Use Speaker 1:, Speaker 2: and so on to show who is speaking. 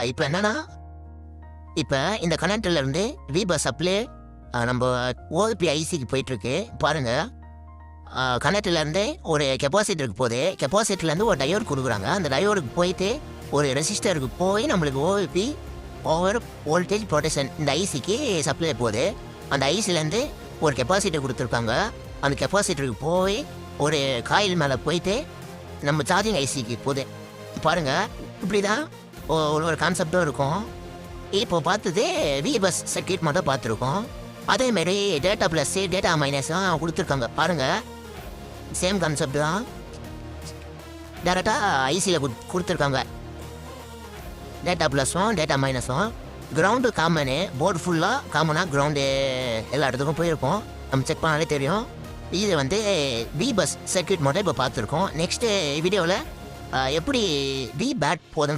Speaker 1: இப்போ என்னன்னா, இப்போ இந்த கனெக்டர்லேருந்து வி பஸ் சப்ளை நம்ம ஓபி ஐசிக்கு போயிட்டுருக்கு பாருங்க. கனெக்டர்லேருந்து ஒரு கெப்பாசிட்டருக்கு போகுது. கெப்பாசிட்டர்லேருந்து ஒரு டயோடு கொடுக்குறாங்க. அந்த டயோடுக்கு போயிட்டு ஒரு ரெசிஸ்டருக்கு போய் நம்மளுக்கு ஓபி ஓவர் வோல்டேஜ் ப்ரொடெக்ஷன் இந்த ஐசிக்கு சப்ளை போகுது. அந்த ஐசிலேருந்து ஒரு கெப்பாசிட்டர் கொடுத்துருக்காங்க. அந்த கெப்பாசிட்டருக்கு போய் ஒரு காயில் மேலே போயிட்டு நம்ம சார்ஜிங் ஐசிக்கு போகுது பாருங்கள். இப்படி தான் ஒரு கான்செப்டும் இருக்கும். இப்போ பார்த்தது வி பஸ் சர்க்கியூட் மட்டும் பார்த்துருக்கோம். அதேமாரி டேட்டா ப்ளஸ்ஸு டேட்டா மைனஸும் கொடுத்துருக்காங்க பாருங்கள். சேம் கான்செப்ட் தான். டேரெக்டாக ஐசியில் கொடுத்துருக்காங்க. டேட்டா ப்ளஸும் டேட்டா மைனஸும். கிரவுண்டு காமனு, போர்டு ஃபுல்லாக காமனாக கிரவுண்டு எல்லா இடத்துக்கும் போயிருக்கோம். நம்ம செக் பண்ணாலே தெரியும். இது வந்து வி பஸ் சர்க்கியூட் மட்டும் இப்போ பார்த்துருக்கோம். நெக்ஸ்ட்டு வீடியோவில் எப்படி வி பேட் போகுதுன்னு